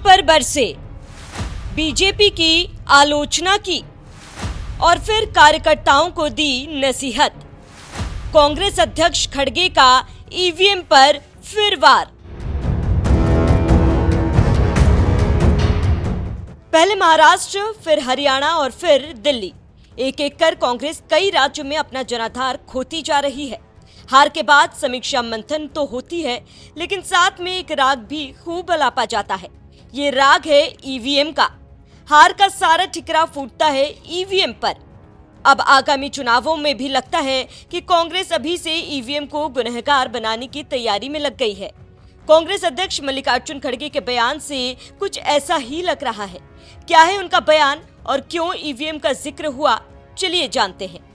पर बरसे, बीजेपी की आलोचना की और फिर कार्यकर्ताओं को दी नसीहत। कांग्रेस अध्यक्ष खड़गे का ईवीएम पर फिर वार। पहले महाराष्ट्र, फिर हरियाणा और फिर दिल्ली। एक एक कर कांग्रेस कई राज्यों में अपना जनाधार खोती जा रही है। हार के बाद समीक्षा मंथन तो होती है, लेकिन साथ में एक राग भी खूब अलापा जाता है। ये राग है ईवीएम का। हार का सारा ठिकरा फूटता है ईवीएम पर। अब आगामी चुनावों में भी लगता है कि कांग्रेस अभी से ईवीएम को गुनहगार बनाने की तैयारी में लग गई है। कांग्रेस अध्यक्ष मल्लिकार्जुन खड़गे के बयान से कुछ ऐसा ही लग रहा है। क्या है उनका बयान और क्यों ईवीएम का जिक्र हुआ, चलिए जानते हैं।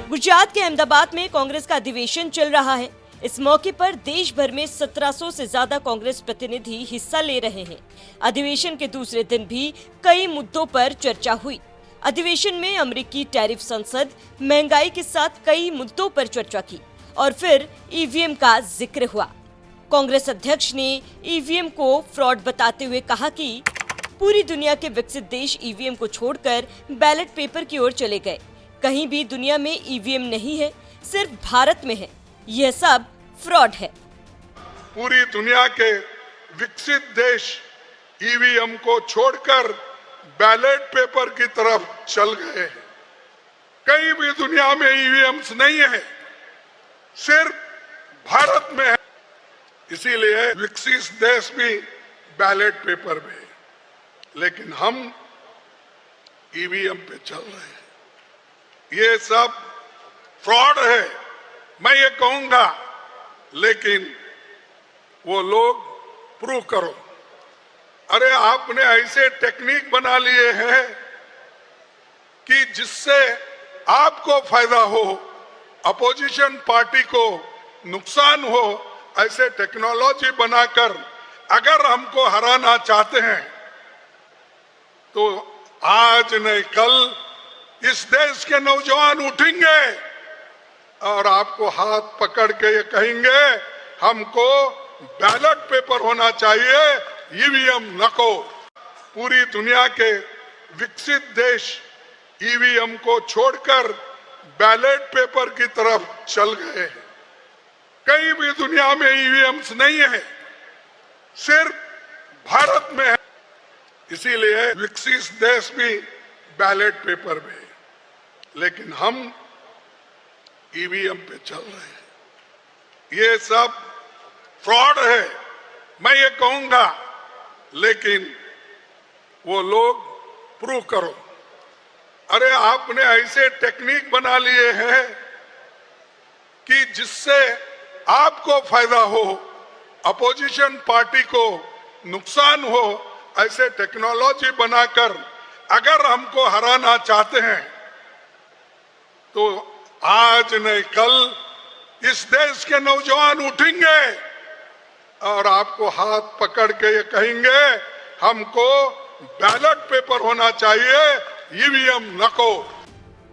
गुजरात के अहमदाबाद में कांग्रेस का अधिवेशन चल रहा है। इस मौके पर देश भर में 1700 से ज्यादा कांग्रेस प्रतिनिधि हिस्सा ले रहे हैं। अधिवेशन के दूसरे दिन भी कई मुद्दों पर चर्चा हुई। अधिवेशन में अमेरिकी टैरिफ संसद, महंगाई के साथ कई मुद्दों पर चर्चा की और फिर ईवीएम का जिक्र हुआ। कांग्रेस अध्यक्ष ने ईवीएम को फ्रॉड बताते हुए कहा कि पूरी दुनिया के विकसित देश ईवीएम को छोड़कर बैलेट पेपर की ओर चले गए। कहीं भी दुनिया में ईवीएम नहीं है, सिर्फ भारत में है। यह सब फ्रॉड है। पूरी दुनिया के विकसित देश ईवीएम को छोड़कर बैलेट पेपर की तरफ चल गए हैं। कहीं भी दुनिया में ईवीएम्स नहीं है, सिर्फ भारत में है। इसीलिए विकसित देश भी बैलेट पेपर में है, लेकिन हम ईवीएम पे चल रहे हैं। ये सब फ्रॉड है, मैं ये कहूंगा, लेकिन वो लोग प्रूव करो। अरे आपने ऐसे टेक्निक बना लिए हैं कि जिससे आपको फायदा हो, अपोजिशन पार्टी को नुकसान हो, ऐसे टेक्नोलॉजी बनाकर अगर हमको हराना चाहते हैं तो आज नहीं कल इस देश के नौजवान उठेंगे और आपको हाथ पकड़ के ये कहेंगे हमको बैलेट पेपर होना चाहिए, ईवीएम नको। पूरी दुनिया के विकसित देश ईवीएम को छोड़कर बैलेट पेपर की तरफ चल गए हैं। कहीं भी दुनिया में ईवीएम्स नहीं है, सिर्फ भारत में है। इसीलिए विकसित देश भी बैलेट पेपर में है, लेकिन हम ईवीएम पे चल रहे हैं। ये सब फ्रॉड है, मैं ये कहूंगा, लेकिन वो लोग प्रूव करो। अरे आपने ऐसे टेक्निक बना लिए हैं कि जिससे आपको फायदा हो, अपोजिशन पार्टी को नुकसान हो, ऐसे टेक्नोलॉजी बनाकर अगर हमको हराना चाहते हैं तो आज नहीं कल इस देश के नौजवान उठेंगे और आपको हाथ पकड़ के ये कहेंगे हमको बैलेट पेपर होना चाहिए, ईवीएम नको।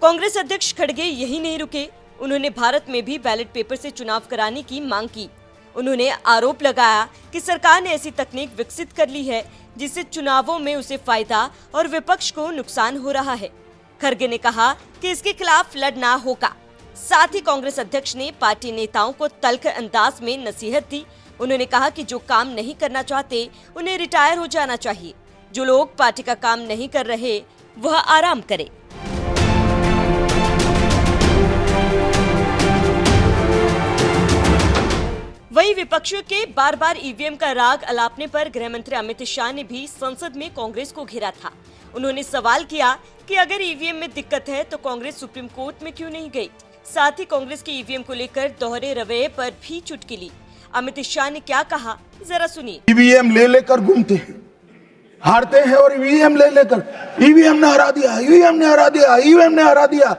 कांग्रेस अध्यक्ष खड़गे यही नहीं रुके, उन्होंने भारत में भी बैलेट पेपर से चुनाव कराने की मांग की। उन्होंने आरोप लगाया कि सरकार ने ऐसी तकनीक विकसित कर ली है जिससे चुनावों में उसे फायदा और विपक्ष को नुकसान हो रहा है। खड़गे ने कहा कि इसके खिलाफ लड़ना होगा। साथ ही कांग्रेस अध्यक्ष ने पार्टी नेताओं को तल्ख अंदाज में नसीहत दी। उन्होंने कहा कि जो काम नहीं करना चाहते उन्हें रिटायर हो जाना चाहिए। जो लोग पार्टी का काम नहीं कर रहे वह आराम करे। वहीं विपक्षियों के बार बार ईवीएम का राग अलापने पर गृह मंत्री अमित शाह ने भी संसद में कांग्रेस को घेरा था। उन्होंने सवाल किया कि अगर ईवीएम में दिक्कत है तो कांग्रेस सुप्रीम कोर्ट में क्यों नहीं गई। साथ ही कांग्रेस के ईवीएम को लेकर दोहरे रवैये पर भी चुटकी ली। अमित शाह ने क्या कहा, जरा सुनिए। ईवीएम ले लेकर घूमते हैं, हारते हैं और ईवीएम ले लेकर ईवीएम ने हरा दिया, ईवीएम ने हरा दिया, ईवीएम ने हरा दिया।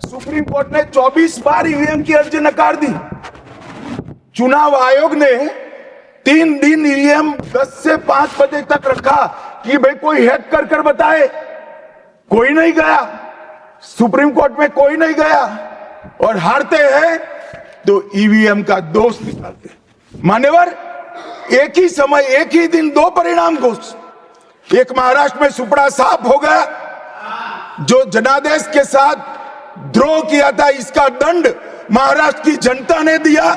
सुप्रीम कोर्ट ने 24 बार ईवीएम की अर्जी नकार दी। चुनाव आयोग ने 3 दिन ईवीएम 10 से 5 बजे तक रखा कि भाई कोई हैक कर बताए। कोई नहीं गया, सुप्रीम कोर्ट में कोई नहीं गया। और हारते हैं तो ईवीएम का दोष निकालते हैं। मान्यवर, एक ही समय, एक ही दिन दो परिणाम घोषित। एक महाराष्ट्र में सुपड़ा साफ हो गया, जो जनादेश के साथ द्रोह किया था, इसका दंड महाराष्ट्र की जनता ने दिया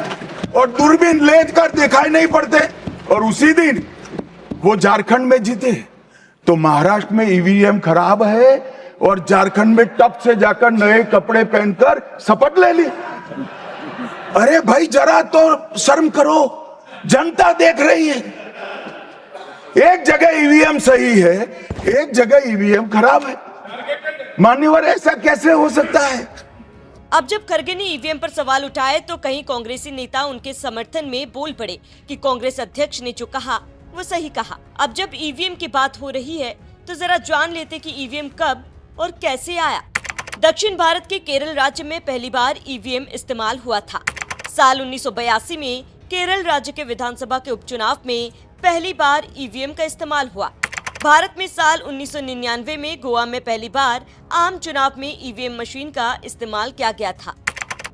और दूरबीन लेकर कर दिखाई नहीं पड़ते। और उसी दिन वो झारखंड में जीते। तो महाराष्ट्र में ईवीएम खराब है और झारखंड में टप से जाकर नए कपड़े पहनकर शपथ ले ली। अरे भाई, जरा तो शर्म करो, जनता देख रही है। एक जगह ईवीएम सही है, एक जगह ईवीएम खराब है। मान्यवर, ऐसा कैसे हो सकता है? अब जब खड़गे ने ईवीएम पर सवाल उठाए तो कई कांग्रेसी नेता उनके समर्थन में बोल पड़े कि कांग्रेस अध्यक्ष ने जो कहा वो सही कहा। अब जब ईवीएम की बात हो रही है तो जरा जान लेते कि ईवीएम कब और कैसे आया। दक्षिण भारत के केरल राज्य में पहली बार ईवीएम इस्तेमाल हुआ था। साल 1982 में केरल राज्य के विधानसभा के उपचुनाव में पहली बार ईवीएम का इस्तेमाल हुआ। भारत में साल 1999 में गोवा में पहली बार आम चुनाव में ईवीएम मशीन का इस्तेमाल किया गया था।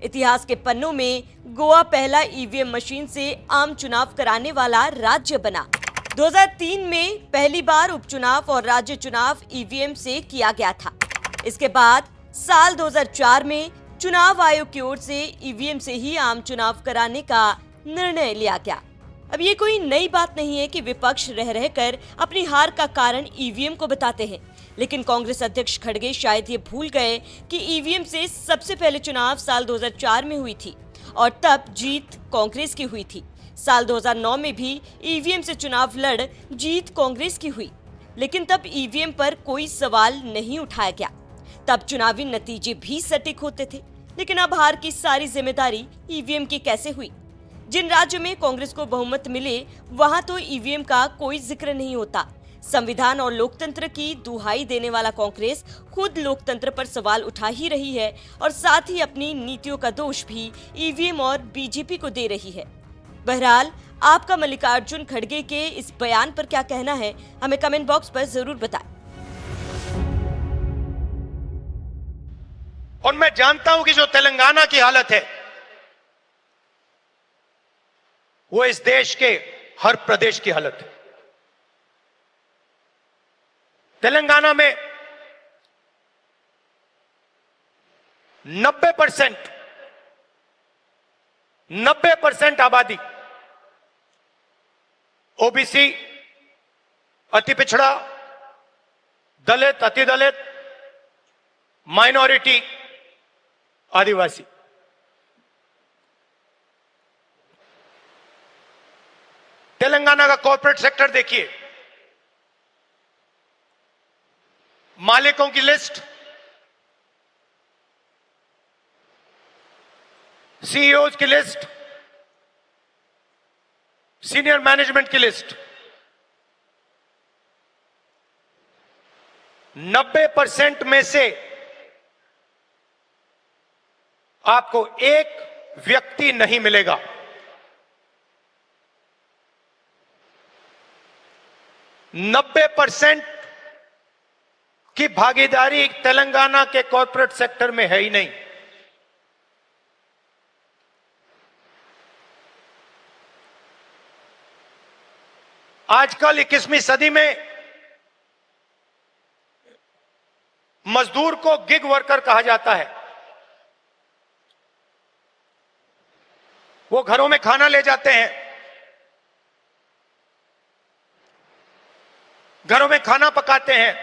इतिहास के पन्नों में गोवा पहला ईवीएम मशीन से आम चुनाव कराने वाला राज्य बना। 2003 में पहली बार उपचुनाव और राज्य चुनाव ईवीएम से किया गया था। इसके बाद साल 2004 में चुनाव आयोग की ओर से ईवीएम से ही आम चुनाव कराने का निर्णय लिया गया। अब ये कोई नई बात नहीं है कि विपक्ष रह रहकर अपनी हार का कारण ईवीएम को बताते हैं, लेकिन कांग्रेस अध्यक्ष खड़गे शायद ये भूल गए कि ईवीएम से सबसे पहले चुनाव साल 2004 में हुई थी और तब जीत कांग्रेस की हुई थी। साल 2009 में भी ईवीएम से चुनाव लड़ जीत कांग्रेस की हुई, लेकिन तब ईवीएम पर कोई सवाल नहीं उठाया गया। तब चुनावी नतीजे भी सटीक होते थे, लेकिन अब हार की सारी जिम्मेदारी ईवीएम की कैसे हुई? जिन राज्यों में कांग्रेस को बहुमत मिले वहां तो ईवीएम का कोई जिक्र नहीं होता। संविधान और लोकतंत्र की दुहाई देने वाला कांग्रेस खुद लोकतंत्र पर सवाल उठा ही रही है और साथ ही अपनी नीतियों का दोष भी ईवीएम और बीजेपी को दे रही है। बहरहाल, आपका मल्लिकार्जुन खड़गे के इस बयान पर क्या कहना है, हमें कमेंट बॉक्स पर जरूर बताएं। और मैं जानता हूं कि जो तेलंगाना की हालत है वो इस देश के हर प्रदेश की हालत है। तेलंगाना में 90% आबादी ओबीसी, अति पिछड़ा, दलित, अति दलित, माइनॉरिटी, आदिवासी। तेलंगाना का कॉर्पोरेट सेक्टर देखिए, मालिकों की लिस्ट, सीईओज की लिस्ट, सीनियर मैनेजमेंट की लिस्ट, 90% में से आपको एक व्यक्ति नहीं मिलेगा। नब्बे 90% की भागीदारी तेलंगाना के कॉर्पोरेट सेक्टर में है ही नहीं। आजकल 21वीं सदी में मजदूर को गिग वर्कर कहा जाता है। वो घरों में खाना ले जाते हैं, घरों में खाना पकाते हैं,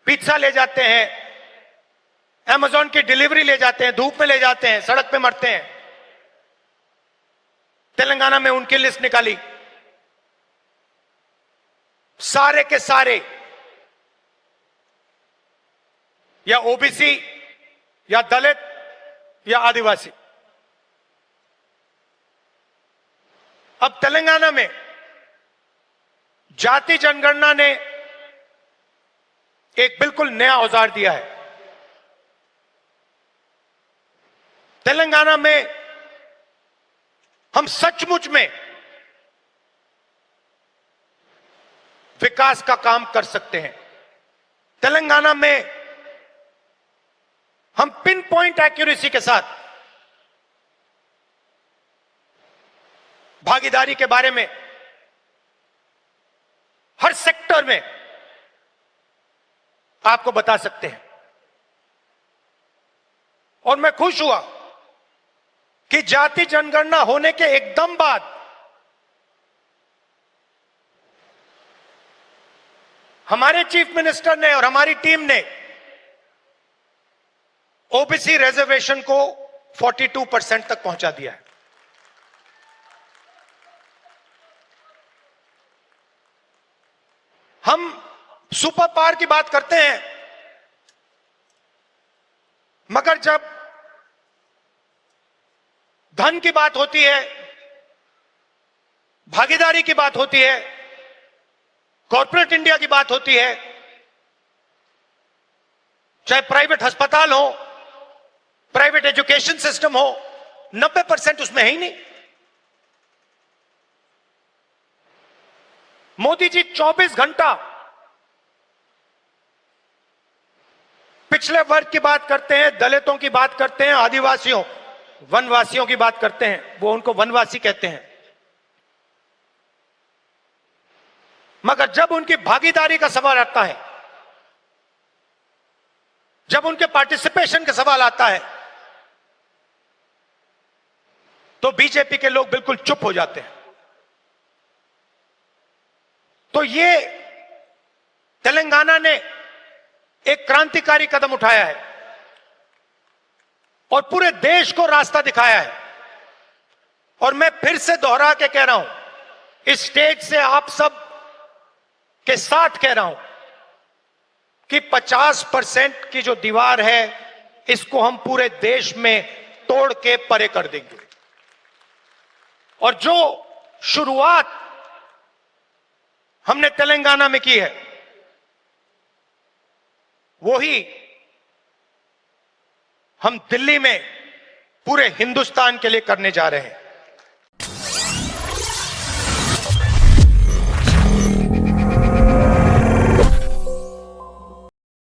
पिज्जा ले जाते हैं, अमेज़न की डिलीवरी ले जाते हैं, धूप में ले जाते हैं, सड़क पे मरते हैं। तेलंगाना में उनकी लिस्ट निकाली, सारे के सारे या ओबीसी या दलित या आदिवासी। अब तेलंगाना में जाति जनगणना ने एक बिल्कुल नया औजार दिया है। तेलंगाना में हम सचमुच में विकास का काम कर सकते हैं। तेलंगाना में हम पिन पॉइंट एक्यूरेसी के साथ भागीदारी के बारे में हर सेक्टर में आपको बता सकते हैं। और मैं खुश हुआ कि जाति जनगणना होने के एकदम बाद हमारे चीफ मिनिस्टर ने और हमारी टीम ने ओबीसी रिजर्वेशन को 42% तक पहुंचा दिया है। हम सुपर पावर की बात करते हैं, मगर जब धन की बात होती है, भागीदारी की बात होती है, कॉर्पोरेट इंडिया की बात होती है, चाहे प्राइवेट अस्पताल हो, प्राइवेट एजुकेशन सिस्टम हो, 90% उसमें है ही नहीं। मोदी जी 24 घंटा पिछले वर्ग की बात करते हैं, दलितों की बात करते हैं, आदिवासियों, वनवासियों की बात करते हैं, वो उनको वनवासी कहते हैं। मगर जब उनकी भागीदारी का सवाल आता है, जब उनके पार्टिसिपेशन का सवाल आता है, तो बीजेपी के लोग बिल्कुल चुप हो जाते हैं। तो ये तेलंगाना ने एक क्रांतिकारी कदम उठाया है और पूरे देश को रास्ता दिखाया है। और मैं फिर से दोहरा के कह रहा हूं, इस स्टेज से आप सब के साथ कह रहा हूं कि 50% की जो दीवार है, इसको हम पूरे देश में तोड़ के परे कर देंगे। और जो शुरुआत हमने तेलंगाना में की है, वही हम दिल्ली में पूरे हिंदुस्तान के लिए करने जा रहे हैं।